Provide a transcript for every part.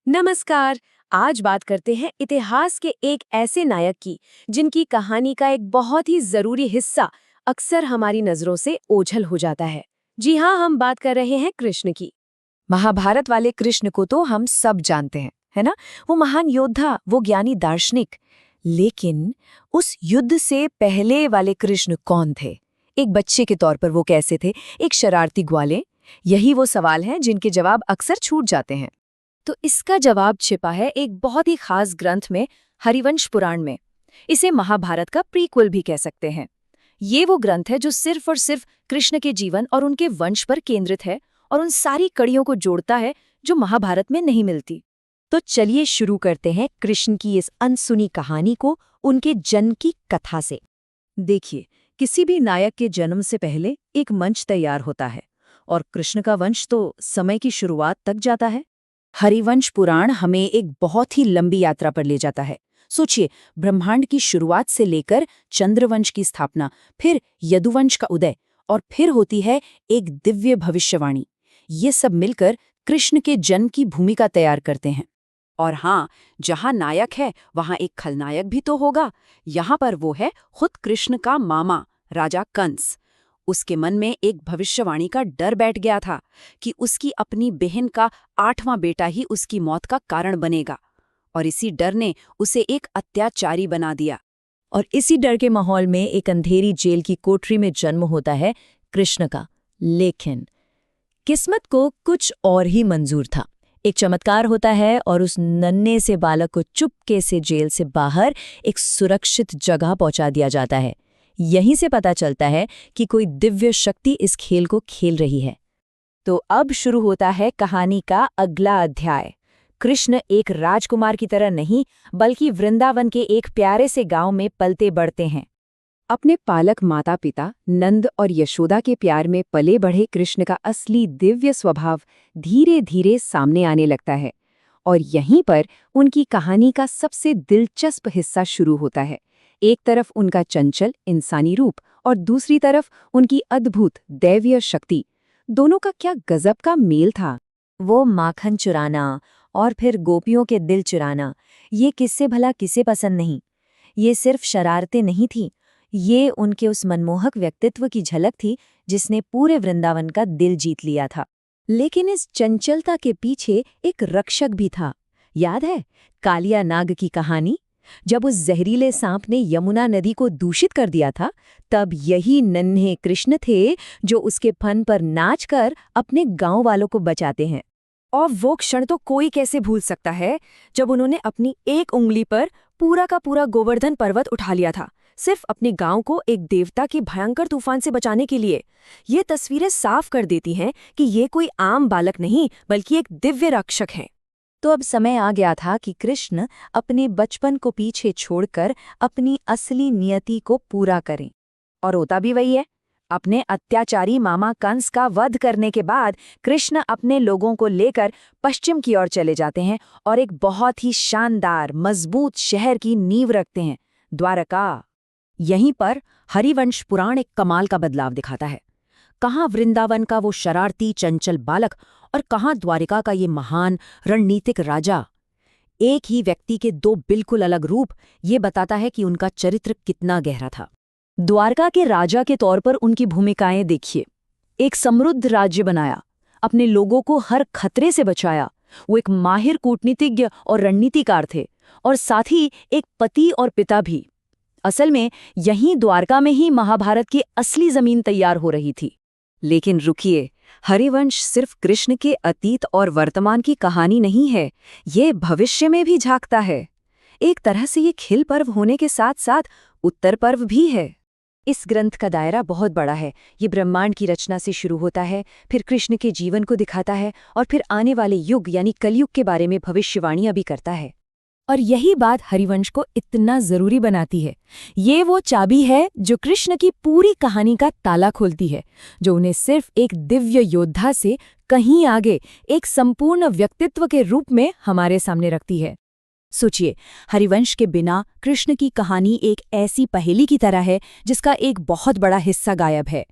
नमस्कार। आज बात करते हैं इतिहास के एक ऐसे नायक की जिनकी कहानी का एक बहुत ही जरूरी हिस्सा अक्सर हमारी नजरों से ओझल हो जाता है। जी हाँ, हम बात कर रहे हैं कृष्ण की। महाभारत वाले कृष्ण को तो हम सब जानते हैं, है ना? वो महान योद्धा, वो ज्ञानी दार्शनिक। लेकिन उस युद्ध से पहले वाले कृष्ण कौन थे? एक बच्चे के तौर पर वो कैसे थे? एक शरारती ग्वाले? यही वो सवाल हैं जिनके जवाब अक्सर छूट जाते हैं। तो इसका जवाब छिपा है एक बहुत ही खास ग्रंथ में, हरिवंश पुराण में। इसे महाभारत का प्रीक्वल भी कह सकते हैं। ये वो ग्रंथ है जो सिर्फ और सिर्फ कृष्ण के जीवन और उनके वंश पर केंद्रित है और उन सारी कड़ियों को जोड़ता है जो महाभारत में नहीं मिलती। तो चलिए शुरू करते हैं कृष्ण की इस अनसुनी कहानी को उनके जन्म की कथा से। देखिए, किसी भी नायक के जन्म से पहले एक मंच तैयार होता है, और कृष्ण का वंश तो समय की शुरुआत तक जाता है। हरिवंश पुराण हमें एक बहुत ही लंबी यात्रा पर ले जाता है। सोचिए, ब्रह्मांड की शुरुआत से लेकर चंद्रवंश की स्थापना, फिर यदुवंश का उदय, और फिर होती है एक दिव्य भविष्यवाणी। ये सब मिलकर कृष्ण के जन्म की भूमिका तैयार करते हैं। और हाँ, जहाँ नायक है वहाँ एक खलनायक भी तो होगा। यहाँ पर वो है खुद कृष्ण का मामा, राजा कंस। उसके मन में एक भविष्यवाणी का डर बैठ गया था कि उसकी अपनी बहन का 8वां बेटा ही उसकी मौत का कारण बनेगा, और इसी डर ने उसे एक अत्याचारी बना दिया। और इसी डर के माहौल में एक अंधेरी जेल की कोठरी में जन्म होता है कृष्ण का। लेकिन किस्मत को कुछ और ही मंजूर था। एक चमत्कार होता है और उस नन्हे से बालक को चुपके से जेल से बाहर एक सुरक्षित जगह पहुंचा दिया जाता है। यहीं से पता चलता है कि कोई दिव्य शक्ति इस खेल को खेल रही है। तो अब शुरू होता है कहानी का अगला अध्याय। कृष्ण एक राजकुमार की तरह नहीं, बल्कि वृंदावन के एक प्यारे से गांव में पलते बढ़ते हैं। अपने पालक माता पिता नंद और यशोदा के प्यार में पले बढ़े कृष्ण का असली दिव्य स्वभाव धीरे धीरे सामने आने लगता है। और यहीं पर उनकी कहानी का सबसे दिलचस्प हिस्सा शुरू होता है। एक तरफ उनका चंचल इंसानी रूप और दूसरी तरफ उनकी अद्भुत दैवीय शक्ति। दोनों का क्या गजब का मेल था। वो माखन चुराना और फिर गोपियों के दिल चुराना, ये किससे भला किसे पसंद नहीं। ये सिर्फ शरारतें नहीं थी, ये उनके उस मनमोहक व्यक्तित्व की झलक थी जिसने पूरे वृंदावन का दिल जीत लिया था। लेकिन इस चंचलता के पीछे एक रक्षक भी था। याद है कालिया नाग की कहानी? जब उस जहरीले सांप ने यमुना नदी को दूषित कर दिया था, तब यही नन्हे कृष्ण थे जो उसके फन पर नाचकर अपने गांव वालों को बचाते हैं। और वो क्षण तो कोई कैसे भूल सकता है, जब उन्होंने अपनी एक उंगली पर पूरा का पूरा गोवर्धन पर्वत उठा लिया था, सिर्फ अपने गांव को एक देवता के भयंकर तूफान से बचाने के लिए। ये तस्वीरें साफ कर देती हैं कि ये कोई आम बालक नहीं, बल्कि एक दिव्य रक्षक है। तो अब समय आ गया था कि कृष्ण अपने बचपन को पीछे छोड़कर अपनी असली नियति को पूरा करें। और होता भी वही है। अपने अत्याचारी मामा कंस का वध करने के बाद कृष्ण अपने लोगों को लेकर पश्चिम की ओर चले जाते हैं और एक बहुत ही शानदार मजबूत शहर की नींव रखते हैं, द्वारका। यहीं पर हरिवंश पुराण एक कमाल का बदलाव दिखाता है। कहाँ वृंदावन का वो शरारती चंचल बालक और कहाँ द्वारिका का ये महान रणनीतिक राजा। एक ही व्यक्ति के दो बिल्कुल अलग रूप, ये बताता है कि उनका चरित्र कितना गहरा था। द्वारका के राजा के तौर पर उनकी भूमिकाएं देखिए। एक समृद्ध राज्य बनाया, अपने लोगों को हर खतरे से बचाया। वो एक माहिर कूटनीतिज्ञ और रणनीतिकार थे, और साथ ही एक पति और पिता भी। असल में यहीं द्वारका में ही महाभारत की असली जमीन तैयार हो रही थी। लेकिन रुकिए, हरिवंश सिर्फ कृष्ण के अतीत और वर्तमान की कहानी नहीं है, ये भविष्य में भी झांकता है। एक तरह से ये खिल पर्व होने के साथ साथ उत्तर पर्व भी है। इस ग्रंथ का दायरा बहुत बड़ा है। ये ब्रह्मांड की रचना से शुरू होता है, फिर कृष्ण के जीवन को दिखाता है, और फिर आने वाले युग यानी कलयुग के बारे में भविष्यवाणियां भी करता है। और यही बात हरिवंश को इतना जरूरी बनाती है। ये वो चाबी है जो कृष्ण की पूरी कहानी का ताला खोलती है, जो उन्हें सिर्फ एक दिव्य योद्धा से कहीं आगे एक संपूर्ण व्यक्तित्व के रूप में हमारे सामने रखती है। सोचिए, हरिवंश के बिना कृष्ण की कहानी एक ऐसी पहेली की तरह है जिसका एक बहुत बड़ा हिस्सा गायब है।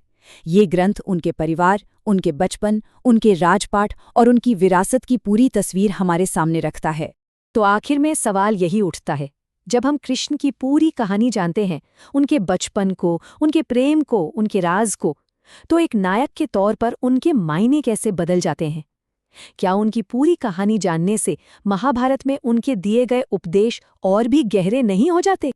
ये ग्रंथ उनके परिवार, उनके बचपन, उनके राजपाट और उनकी विरासत की पूरी तस्वीर हमारे सामने रखता है। तो आखिर में सवाल यही उठता है, जब हम कृष्ण की पूरी कहानी जानते हैं, उनके बचपन को, उनके प्रेम को, उनके राज को, तो एक नायक के तौर पर उनके मायने कैसे बदल जाते हैं? क्या उनकी पूरी कहानी जानने से महाभारत में उनके दिए गए उपदेश और भी गहरे नहीं हो जाते?